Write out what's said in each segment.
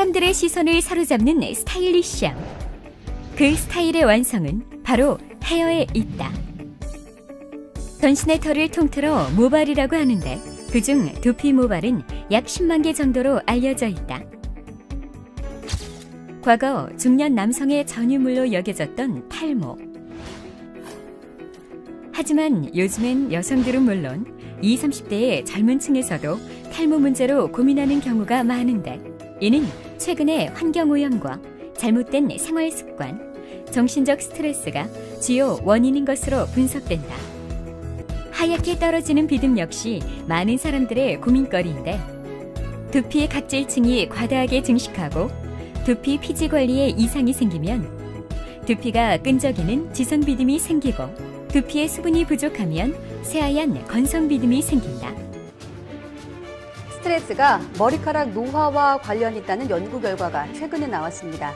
사람들의 시선을 사로잡는 스타일리시함. 그 스타일의 완성은 바로 헤어에 있다. 전신의 털을 통틀어 모발이라고 하는데 그중 두피 모발은 약 10만 개 정도로 알려져 있다. 과거 중년 남성의 전유물로 여겨졌던 탈모. 하지만 요즘엔 여성들은 물론 20, 30대의 젊은 층에서도 탈모 문제로 고민하는 경우가 많은데 이는 최근의 환경오염과 잘못된 생활 습관, 정신적 스트레스가 주요 원인인 것으로 분석된다. 하얗게 떨어지는 비듬 역시 많은 사람들의 고민거리인데 두피의 각질층이 과다하게 증식하고 두피 피지 관리에 이상이 생기면 두피가 끈적이는 지성 비듬이 생기고 두피에 수분이 부족하면 새하얀 건성 비듬이 생긴다. 스트레스가 머리카락 노화와 관련이 있다는 연구 결과가 최근에 나왔습니다.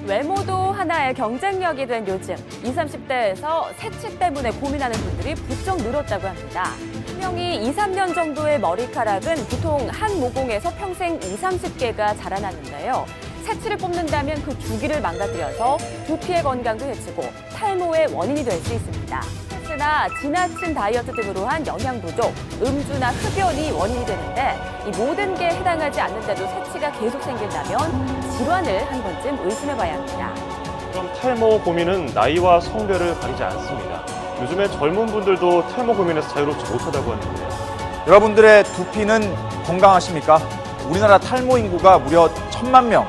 외모도 하나의 경쟁력이 된 요즘 20, 30대에서 새치 때문에 고민하는 분들이 부쩍 늘었다고 합니다. 수명이 2, 3년 정도의 머리카락은 보통 한 모공에서 평생 2, 30개가 자라나는데요. 새치를 뽑는다면 그 주기를 망가뜨려서 두피의 건강도 해치고 탈모의 원인이 될 수 있습니다. 스트레스나 지나친 다이어트 등으로 한 영양 부족, 음주나 흡연이 원인이 되는데 이 모든 게 해당하지 않는데도 새치가 계속 생긴다면 질환을 한 번쯤 의심해봐야 합니다. 그럼 탈모 고민은 나이와 성별을 가리지 않습니다. 요즘에 젊은 분들도 탈모 고민에서 자유롭지 못하다고 하는데요. 여러분들의 두피는 건강하십니까? 우리나라 탈모 인구가 무려 1,000만 명.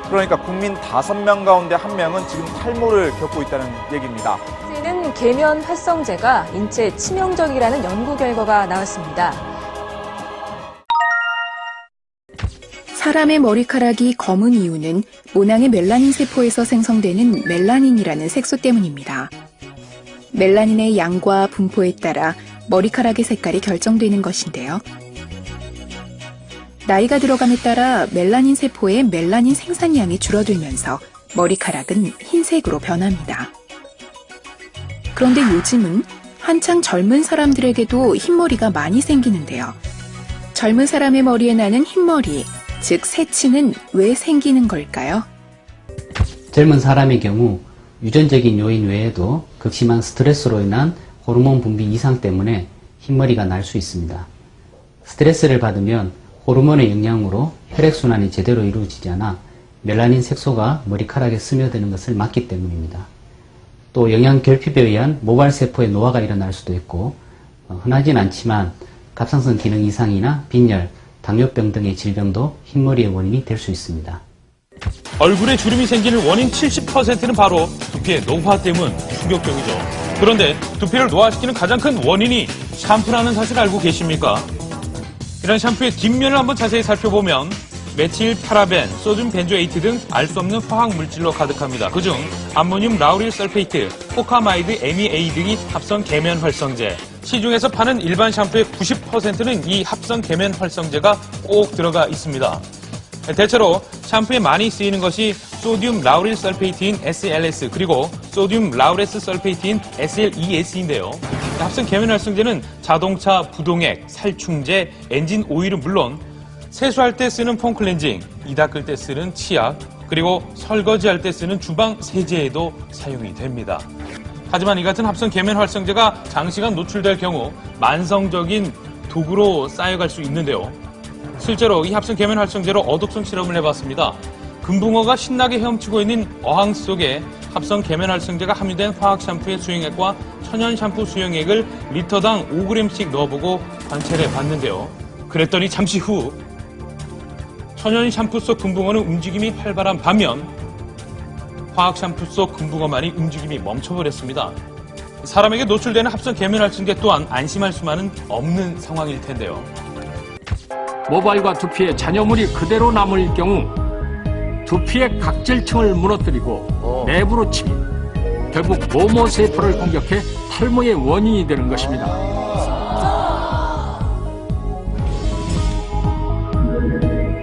그러니까 국민 5명 가운데 1명은 지금 탈모를 겪고 있다는 얘기입니다. 는 계면 활성제가 인체에 치명적이라는 연구 결과가 나왔습니다. 사람의 머리카락이 검은 이유는 모낭의 멜라닌 세포에서 생성되는 멜라닌이라는 색소 때문입니다. 멜라닌의 양과 분포에 따라 머리카락의 색깔이 결정되는 것인데요. 나이가 들어감에 따라 멜라닌 세포의 멜라닌 생산량이 줄어들면서 머리카락은 흰색으로 변합니다. 그런데 요즘은 한창 젊은 사람들에게도 흰머리가 많이 생기는데요. 젊은 사람의 머리에 나는 흰머리, 즉 새치는 왜 생기는 걸까요? 젊은 사람의 경우 유전적인 요인 외에도 극심한 스트레스로 인한 호르몬 분비 이상 때문에 흰머리가 날 수 있습니다. 스트레스를 받으면 호르몬의 영향으로 혈액순환이 제대로 이루어지지 않아 멜라닌 색소가 머리카락에 스며드는 것을 막기 때문입니다. 또 영양 결핍에 의한 모발세포의 노화가 일어날 수도 있고 흔하진 않지만 갑상선 기능 이상이나 빈혈, 당뇨병 등의 질병도 흰머리의 원인이 될 수 있습니다. 얼굴에 주름이 생기는 원인 70%는 바로 두피의 노화 때문 충격적이죠. 그런데 두피를 노화시키는 가장 큰 원인이 샴푸라는 사실 알고 계십니까? 이런 샴푸의 뒷면을 한번 자세히 살펴보면 메칠 파라벤, 소듐 벤조에이트 등 알 수 없는 화학 물질로 가득합니다. 그중 암모늄 라우릴 설페이트, 포카마이드 MEA 등이 합성 계면 활성제. 시중에서 파는 일반 샴푸의 90%는 이 합성 계면 활성제가 꼭 들어가 있습니다. 대체로 샴푸에 많이 쓰이는 것이 소듐 라우릴 설페이트인 SLS 그리고 소듐 라우레스 설페이트인 SLES인데요. 합성 계면 활성제는 자동차 부동액, 살충제, 엔진 오일은 물론 세수할 때 쓰는 폼클렌징, 이 닦을 때 쓰는 치약, 그리고 설거지할 때 쓰는 주방 세제에도 사용이 됩니다. 하지만 이 같은 합성 계면 활성제가 장시간 노출될 경우 만성적인 독으로 쌓여갈 수 있는데요. 실제로 이 합성 계면 활성제로 어독성 실험을 해봤습니다. 금붕어가 신나게 헤엄치고 있는 어항 속에 합성 계면 활성제가 함유된 화학 샴푸의 수용액과 천연 샴푸 수용액을 리터당 5g씩 넣어보고 관찰해 봤는데요. 그랬더니 잠시 후 천연 샴푸 속 금붕어는 움직임이 활발한 반면 화학 샴푸 속 금붕어만이 움직임이 멈춰버렸습니다. 사람에게 노출되는 합성 계면 활성제 또한 안심할 수만은 없는 상황일 텐데요. 모발과 두피에 잔여물이 그대로 남을 경우 두피의 각질층을 무너뜨리고 내부로 침입, 결국 모모세포를 공격해 탈모의 원인이 되는 것입니다.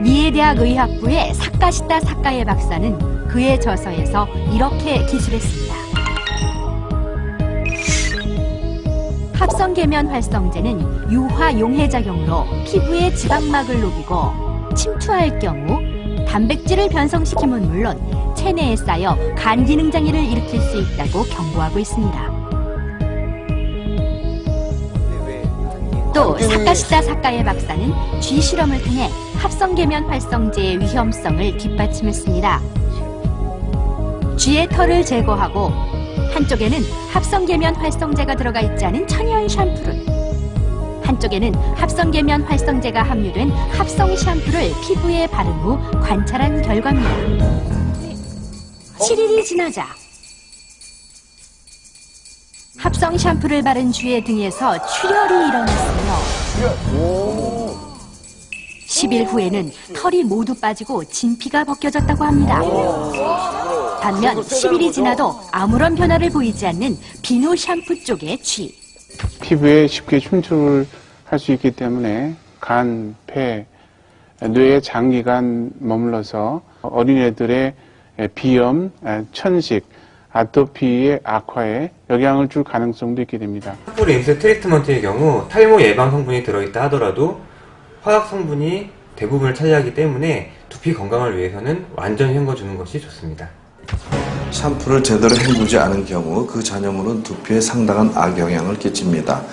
미에대학 의학부의 사카시타 사카예 박사는 그의 저서에서 이렇게 기술했습니다. 합성 계면 활성제는 유화 용해 작용으로 피부의 지방막을 녹이고 침투할 경우 단백질을 변성시키면 물론 체내에 쌓여 간 기능 장애를 일으킬 수 있다고 경고하고 있습니다. 또 사카시타 사카의 박사는 쥐 실험을 통해 합성계면 활성제의 위험성을 뒷받침했습니다. 쥐의 털을 제거하고 한쪽에는 합성계면 활성제가 들어가 있지 않은 천연 샴푸를, 한쪽에는 합성계면 활성제가 함유된 합성 샴푸를 피부에 바른 후 관찰한 결과입니다. 7일이 지나자 합성 샴푸를 바른 쥐의 등에서 출혈이 일어났으며 10일 후에는 털이 모두 빠지고 진피가 벗겨졌다고 합니다. 반면 10일이 지나도 아무런 변화를 보이지 않는 비누 샴푸 쪽의 쥐. 피부에 쉽게 침투를 할 수 있기 때문에 간, 폐, 뇌에 장기간 머물러서 어린애들의 비염, 천식, 아토피의 악화에 영향을 줄 가능성도 있게 됩니다. 샴푸 린스 트리트먼트의 경우 탈모 예방 성분이 들어있다 하더라도 화학 성분이 대부분을 차지하기 때문에 두피 건강을 위해서는 완전 헹궈주는 것이 좋습니다. 샴푸를 제대로 헹구지 않은 경우 그 잔여물은 두피에 상당한 악영향을 끼칩니다.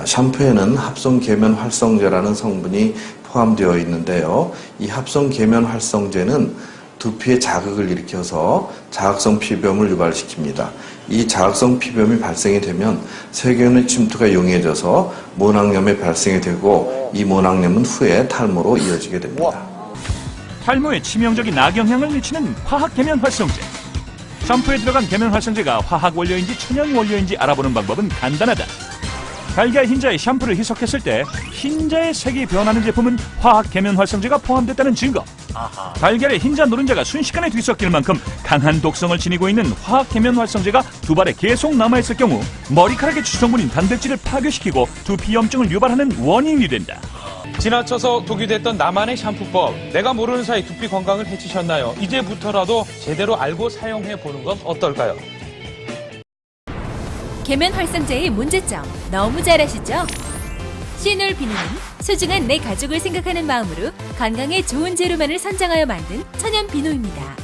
샴푸에는 합성계면 활성제라는 성분이 포함되어 있는데요. 이 합성계면 활성제는 두피에 자극을 일으켜서 자극성 피부염을 유발시킵니다. 이 자극성 피부염이 발생이 되면 세균의 침투가 용이해져서 모낭염의 발생이 되고 이 모낭염은 후에 탈모로 이어지게 됩니다. 탈모에 치명적인 악영향을 미치는 화학 계면 활성제. 샴푸에 들어간 계면 활성제가 화학 원료인지 천연 원료인지 알아보는 방법은 간단하다. 달걀 흰자에 샴푸를 희석했을 때 흰자의 색이 변하는 제품은 화학 계면 활성제가 포함됐다는 증거. 달걀의 흰자 노른자가 순식간에 뒤섞일 만큼 강한 독성을 지니고 있는 화학 계면 활성제가 두발에 계속 남아있을 경우 머리카락의 주성분인 단백질을 파괴시키고 두피염증을 유발하는 원인이 된다. 지나쳐서 독이 됐던 나만의 샴푸법. 내가 모르는 사이 두피 건강을 해치셨나요? 이제부터라도 제대로 알고 사용해 보는 건 어떨까요? 계면 활성제의 문제점 너무 잘 아시죠? 시놀 비누는 소중한 내 가족을 생각하는 마음으로 건강에 좋은 재료만을 선정하여 만든 천연 비누입니다.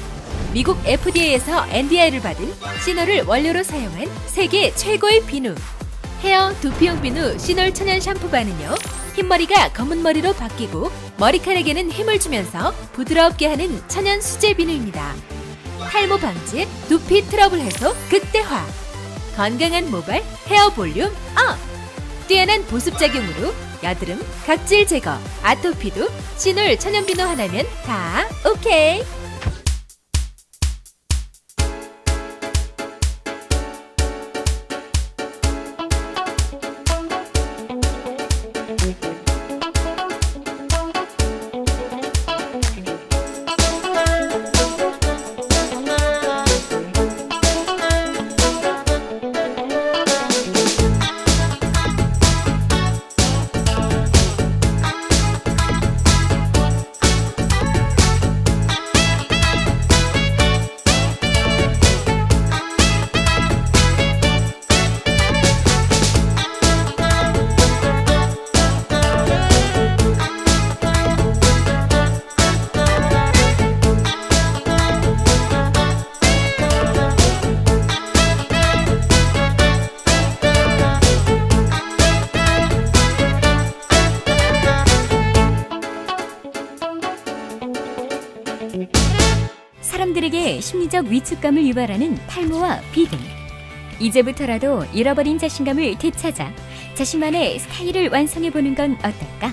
미국 FDA에서 NDA를 받은 시놀을 원료로 사용한 세계 최고의 비누. 헤어 두피용 비누 시놀 천연 샴푸바는요, 흰머리가 검은 머리로 바뀌고 머리카락에는 힘을 주면서 부드럽게 하는 천연 수제 비누입니다. 탈모 방지, 두피 트러블 해소 극대화. 건강한 모발, 헤어 볼륨 업! 뛰어난 보습 작용으로 여드름, 각질 제거, 아토피도 시놀 천연 비누 하나면 다 오케이! 사람들에게 심리적 위축감을 유발하는 탈모와 비등. 이제부터라도 잃어버린 자신감을 되찾아 자신만의 스타일을 완성해보는 건 어떨까?